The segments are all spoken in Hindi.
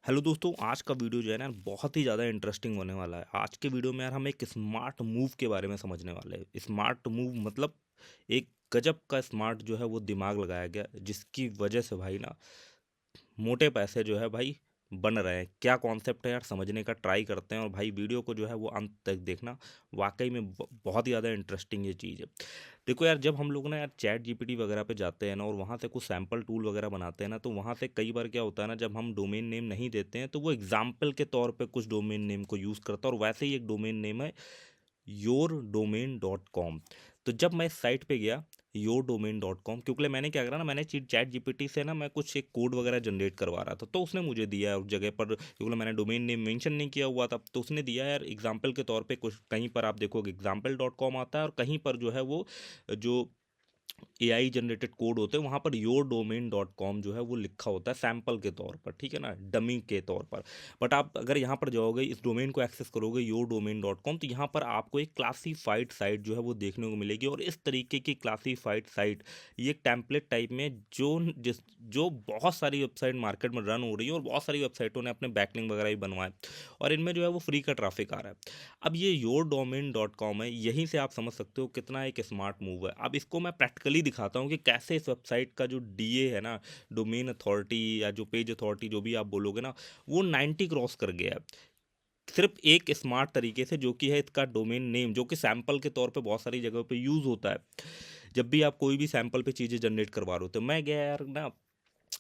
हेलो दोस्तों, आज का वीडियो जो है ना बहुत ही ज़्यादा इंटरेस्टिंग होने वाला है। आज के वीडियो में यार हम एक स्मार्ट मूव के बारे में समझने वाले हैं। स्मार्ट मूव मतलब एक गजब का स्मार्ट जो है वो दिमाग लगाया गया, जिसकी वजह से भाई ना मोटे पैसे जो है भाई बन रहे हैं। क्या कॉन्सेप्ट है यार, समझने का ट्राई करते हैं और भाई वीडियो को जो है वो अंत तक देखना। वाकई में बहुत ही ज़्यादा इंटरेस्टिंग ये चीज़ है। देखो यार, जब हम लोग ना यार चैट जीपीटी वगैरह पे जाते हैं ना और वहाँ से कुछ सैम्पल टूल वगैरह बनाते हैं ना, तो वहाँ से कई बार क्या होता है ना, जब हम डोमेन नेम नहीं देते हैं तो वो एग्जाम्पल के तौर पे कुछ डोमेन नेम को यूज़ करता है। और वैसे ही एक डोमेन नेम है yourdomain.com। तो जब मैं इस साइट पे गया yourdomain.com, क्योंकि मैंने क्या करा ना, मैंने चैट जीपीटी से ना मैं कुछ एक कोड वगैरह जनरेट करवा रहा था, तो उसने मुझे दिया उस जगह पर, क्योंकि मैंने डोमेन नेम मेंशन नहीं किया हुआ था, तो उसने दिया यार एग्जाम्पल के तौर पे कुछ। कहीं पर आप देखोगे example.com आता है और कहीं पर जो है वो जो एआई जनरेटेड कोड होते हैं वहाँ पर yourdomain.com जो है वो लिखा होता है सैंपल के तौर पर, ठीक है ना, डमी के तौर पर। बट आप अगर यहाँ पर जाओगे, इस डोमेन को एक्सेस करोगे yourdomain.com, तो यहाँ पर आपको एक क्लासीफाइड साइट जो है वो देखने को मिलेगी। और इस तरीके की क्लासीफाइड साइट, ये एक टेम्पलेट टाइप में जो बहुत सारी वेबसाइट मार्केट में रन हो रही है और बहुत सारी वेबसाइटों ने अपने बैकलिंक वगैरह भी बनवाए और इनमें जो है वो फ्री का ट्रैफिक आ रहा है। अब ये yourdomain.com है, यहीं से आप समझ सकते हो कितना एक स्मार्ट मूव है। अब इसको मैं प्रैक्टिकली दिखाता हूँ कि कैसे इस वेबसाइट का जो डीए है ना, डोमेन अथॉरिटी या जो पेज अथॉरिटी जो भी आप बोलोगे ना, वो 90 क्रॉस कर गया है। सिर्फ एक स्मार्ट तरीके से, जो कि है इसका डोमेन नेम, जो कि सैंपल के तौर पे बहुत सारी जगहों पे यूज़ होता है। जब भी आप कोई भी सैंपल पे चीज़ें जनरेट करवा रहे हो, तो मैं गया यार ना,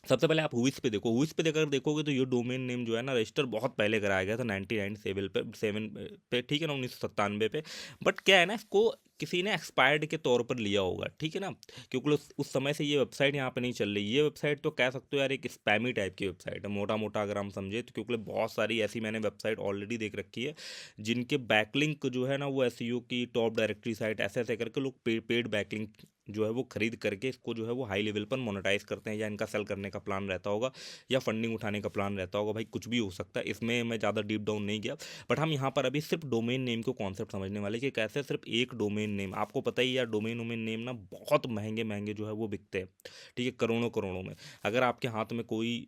सबसे पहले आप हुइस पे देखो। हुइस पे देकर देखोगे तो ये डोमेन नेम जो है ना, रजिस्टर बहुत पहले कराया गया था 99 पे 7 पे, ठीक है ना, 1997 पे। बट क्या है ना, इसको किसी ने एक्सपायर्ड के तौर पर लिया होगा, ठीक है ना, क्योंकि उस समय से ये वेबसाइट यहाँ पे नहीं चल रही। ये वेबसाइट तो कह सकते हो यार एक स्पैमी टाइप की वेबसाइट है, मोटा मोटा अगर हम समझे तो, क्योंकि बहुत सारी ऐसी मैंने वेबसाइट ऑलरेडी देख रखी है जिनके बैकलिंक जो है ना वो एसईओ की टॉप डायरेक्टरी साइट ऐसे ऐसे करके लोग पेड बैकलिंक जो है वो खरीद करके इसको जो है वो हाई लेवल पर मोनेटाइज करते हैं, या इनका सेल करने का प्लान रहता होगा या फंडिंग उठाने का प्लान रहता होगा, भाई कुछ भी हो सकता है। इसमें मैं ज़्यादा डीप डाउन नहीं गया। बट हम यहाँ पर अभी सिर्फ डोमेन नेम को कॉन्सेप्ट समझने वाले कि कैसे सिर्फ एक डोमेन नेम, आपको पता ही है यार, डोमेन वोमेन नेम ना बहुत महंगे महंगे जो है वो बिकते हैं, ठीक है, करोड़ों करोड़ों में। अगर आपके हाथ में कोई,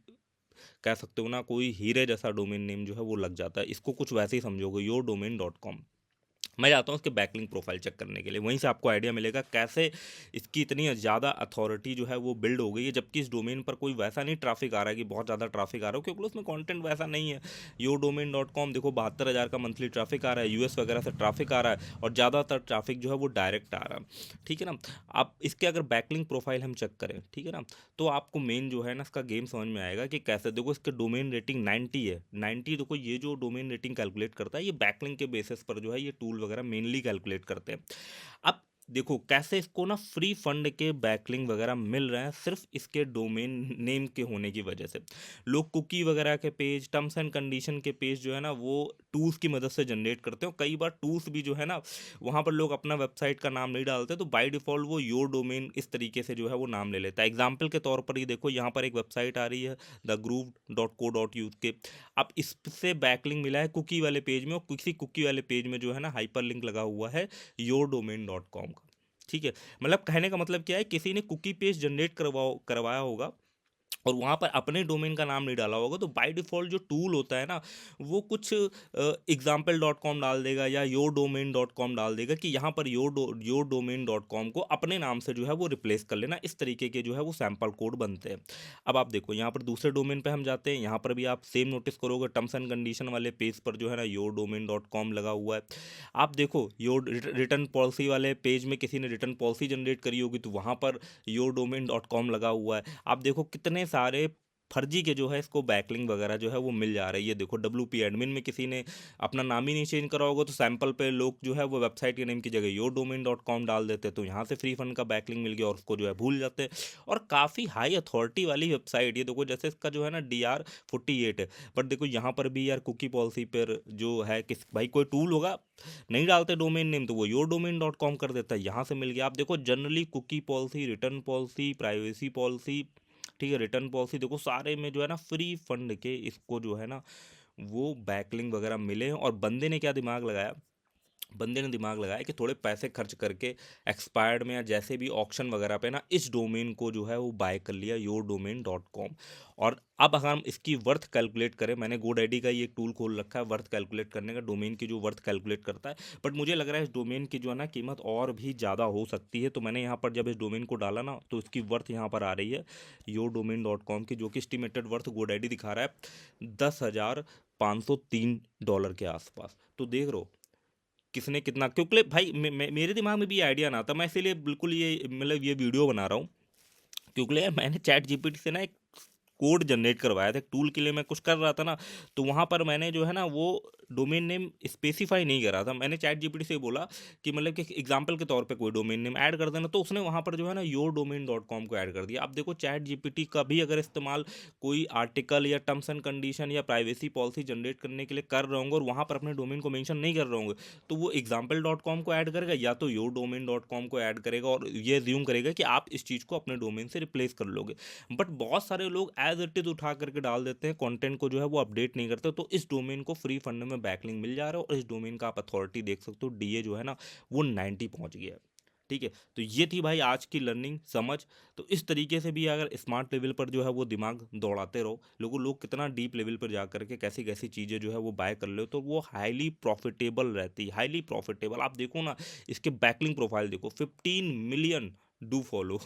कह सकते हो ना, कोई हीरे जैसा डोमेन नेम जो है वो लग जाता है, इसको कुछ वैसे ही समझोगे yourdomain.com। मैं जाता हूँ इसके बैकलिंक प्रोफाइल चेक करने के लिए, वहीं से आपको आइडिया मिलेगा कैसे इसकी इतनी ज़्यादा अथॉरिटी जो है वो बिल्ड हो गई है, जबकि इस डोमेन पर कोई वैसा नहीं ट्रैफिक आ रहा है कि बहुत ज़्यादा ट्रैफिक आ रहा हो, क्योंकि उसमें कंटेंट वैसा नहीं है। yourdomain.com देखो 72,000 का मंथली ट्रैफिक आ रहा है, यूएस वगैरह से ट्रैफिक आ रहा है और ज़्यादातर ट्रैफिक जो है वो डायरेक्ट आ रहा है, ठीक है ना। आप इसके अगर बैकलिंक प्रोफाइल हम चेक करें, ठीक है ना, तो आपको मेन जो है ना इसका गेम समझ में आएगा कि कैसे। देखो इसके डोमेन रेटिंग 90 है, 90। देखो ये जो डोमेन रेटिंग कैलकुलेट करता है, ये बैकलिंक के बेसिस पर जो है ये टूल वगैरह मेनली कैलकुलेट करते हैं। अब देखो कैसे इसको ना फ्री फंड के बैकलिंक वगैरह मिल रहे हैं सिर्फ इसके डोमेन नेम के होने की वजह से। लोग कुकी वगैरह के पेज, टर्म्स एंड कंडीशन के पेज जो है ना वो टूल्स की मदद से जनरेट करते हो। कई बार टूल्स भी जो है ना, वहाँ पर लोग अपना वेबसाइट का नाम नहीं डालते, तो बाय डिफ़ॉल्ट वो योर डोमेन इस तरीके से जो है वो नाम ले लेता है। एग्जाम्पल के तौर पर ही देखो, यहाँ पर एक वेबसाइट आ रही है thegroove.co.uk के। अब इससे बैकलिंक मिला है कुकी वाले पेज में, और किसी कुकी वाले पेज में जो है ना हाइपरलिंक लगा हुआ है yourdomain.com का, ठीक है। मतलब कहने का मतलब क्या है, किसी ने कुकी पेज जनरेट करवाया होगा और वहाँ पर अपने डोमेन का नाम नहीं डाला होगा, तो बाय डिफ़ॉल्ट जो टूल होता है ना, वो कुछ example.com डाल देगा या yourdomain.com डाल देगा कि यहाँ पर yourdomain.com को अपने नाम से जो है वो रिप्लेस कर लेना। इस तरीके के जो है वो सैम्पल कोड बनते हैं। अब आप देखो यहाँ पर दूसरे डोमेन पे हम जाते हैं, यहाँ पर भी आप सेम नोटिस करोगे, टर्म्स एंड कंडीशन वाले पेज पर जो है ना yourdomain.com लगा हुआ है। आप देखो योर रिटर्न पॉलिसी वाले पेज में किसी ने रिटर्न पॉलिसी जनरेट करी होगी, तो वहाँ पर yourdomain.com लगा हुआ है। आप देखो कितने सारे फर्जी के जो है इसको बैकलिंक वगैरह जो है वो मिल जा रही है। ये देखो WP एडमिन में किसी ने अपना नाम ही नहीं चेंज करा होगा, तो सैंपल पे लोग जो है वो वेबसाइट के नेम की जगह yourdomain.com डाल देते हैं, तो यहाँ से फ्री फंड का बैकलिंक मिल गया और उसको जो है भूल जाते हैं। और काफ़ी हाई अथॉरिटी वाली वेबसाइट, ये देखो जैसे इसका जो है ना DR48 है। बट देखो यहाँ पर भी यार कुकी पॉलिसी पर जो है, किस भाई कोई टूल होगा, नहीं डालते डोमेन नेम, तो वो yourdomain.com कर देता है, यहाँ से मिल गया। आप देखो generally cookie policy, return policy, privacy policy, ठीक है, रिटर्न पॉलिसी, देखो सारे में जो है ना फ्री फंड के इसको जो है ना वो बैकलिंक वगैरह मिले हैं। और बंदे ने क्या दिमाग लगाया, बंदे ने दिमाग लगाया कि थोड़े पैसे खर्च करके एक्सपायर्ड में या जैसे भी ऑक्शन वगैरह पे ना इस डोमेन को जो है वो बाय कर लिया, yourdomain.com। और अब अगर हम इसकी वर्थ कैलकुलेट करें, मैंने GoDaddy का ये एक टूल खोल रखा है वर्थ कैलकुलेट करने का, डोमेन की जो वर्थ कैलकुलेट करता है। बट मुझे लग रहा है इस डोमेन की जो है ना कीमत और भी ज़्यादा हो सकती है। तो मैंने यहाँ पर जब इस डोमेन को डाला ना तो इसकी वर्थ यहाँ पर आ रही है yourdomain.com की, जो कि एस्टिमेटेड वर्थ GoDaddy दिखा रहा है $10,503 के आसपास। तो देख रहे हो किसने कितना, क्योंकि भाई मेरे दिमाग में भी आइडिया ना था, मैं इसीलिए बिल्कुल ये मतलब ये वीडियो बना रहा हूँ। क्योंकि यार मैंने चैट जीपीटी से ना एक कोड जनरेट करवाया था, एक टूल के लिए मैं कुछ कर रहा था ना। तो वहाँ पर मैंने जो है ना वो डोमेन नेम स्पेसिफाई नहीं करा था। मैंने चैट जीपीटी से बोला कि मतलब कि एग्जांपल के तौर पे कोई डोमेन नेम ऐड कर देना, तो उसने वहाँ पर जो है ना yourdomain.com को ऐड कर दिया। अब देखो चैट जीपीटी का भी अगर इस्तेमाल कोई आर्टिकल या टर्म्स एंड कंडीशन या प्राइवेसी पॉलिसी जनरेट करने के लिए कर रहे होंगे और वहाँ पर अपने डोमेन को मेंशन नहीं कर रहे होंगे, तो वो example.com को ऐड करेगा या तो yourdomain.com को ऐड करेगा और ये ज्यूम करेगा कि आप इस चीज़ को अपने डोमेन से रिप्लेस कर लोगे। बट बहुत सारे लोग एज इट इज उठा करके डाल देते हैं, कंटेंट को जो है वो अपडेट नहीं करते। तो इस डोमेन को फ्री फंड में बैकलिंक मिल जा रहा है और इस डोमेन का आप अथॉरिटी देख सकते हो, डीए जो है ना वो 90 पहुंच गया है। ठीक है, तो ये थी भाई आज की लर्निंग समझ। तो इस तरीके से भी अगर स्मार्ट लेवल पर जो है वो दिमाग दौड़ाते रहो, लोग कितना डीप लेवल पर जा करके कैसी कैसी चीज़ें जो है वो बाय कर लो, तो वो हाईली प्रॉफिटेबल रहती है, हाईली प्रॉफिटेबल। आप देखो ना इसके बैकलिंक प्रोफाइल देखो, 15 मिलियन डू फॉलो,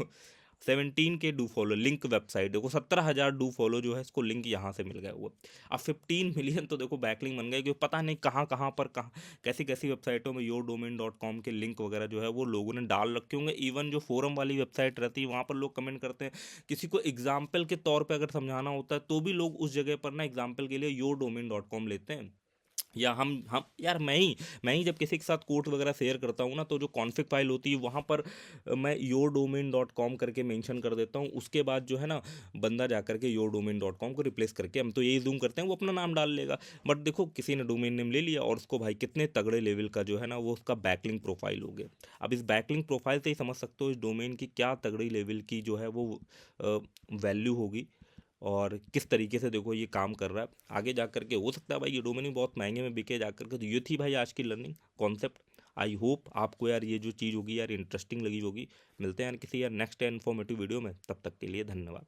17 के डू फॉलो, लिंक वेबसाइट देखो 17,000 डू फॉलो जो है इसको लिंक यहाँ से मिल गया वो। अब 15 मिलियन तो देखो बैकलिंक बन गए, क्योंकि पता नहीं कहाँ कहाँ पर कहाँ कैसी कैसी वेबसाइटों में yourdomain.com के लिंक वगैरह जो है वो लोगों ने डाल रखे होंगे। इवन जो फोरम वाली वेबसाइट रहती है वहाँ पर लोग कमेंट करते हैं, किसी को एग्जाम्पल के तौर पर अगर समझाना होता है तो भी लोग उस जगह पर ना एग्जाम्पल के लिए yourdomain.com लेते हैं। या हम यार मैं ही जब किसी के साथ कोड वगैरह शेयर करता हूँ ना, तो जो कॉन्फ़िग फाइल होती है वहाँ पर मैं yourdomain.com करके मेंशन कर देता हूँ। उसके बाद जो है ना बंदा जा करके yourdomain.com को रिप्लेस करके, हम तो यही ज़ूम करते हैं, वो अपना नाम डाल लेगा। बट देखो किसी ने डोमेन नेम ले लिया और उसको भाई कितने तगड़े लेवल का जो है ना वो उसका बैकलिंक प्रोफाइल हो गया। अब इस बैकलिंक प्रोफाइल से ही समझ सकते हो इस डोमेन की क्या तगड़ी लेवल की जो है वो वैल्यू होगी और किस तरीके से देखो ये काम कर रहा है। आगे जा करके हो सकता है भाई ये डोमेन भी बहुत महंगे में बिके जा करके। तो ये थी भाई आज की लर्निंग कॉन्सेप्ट। आई होप आपको यार ये जो चीज़ होगी यार इंटरेस्टिंग लगी होगी। मिलते हैं यार किसी यार नेक्स्ट इन्फॉर्मेटिव वीडियो में, तब तक के लिए धन्यवाद।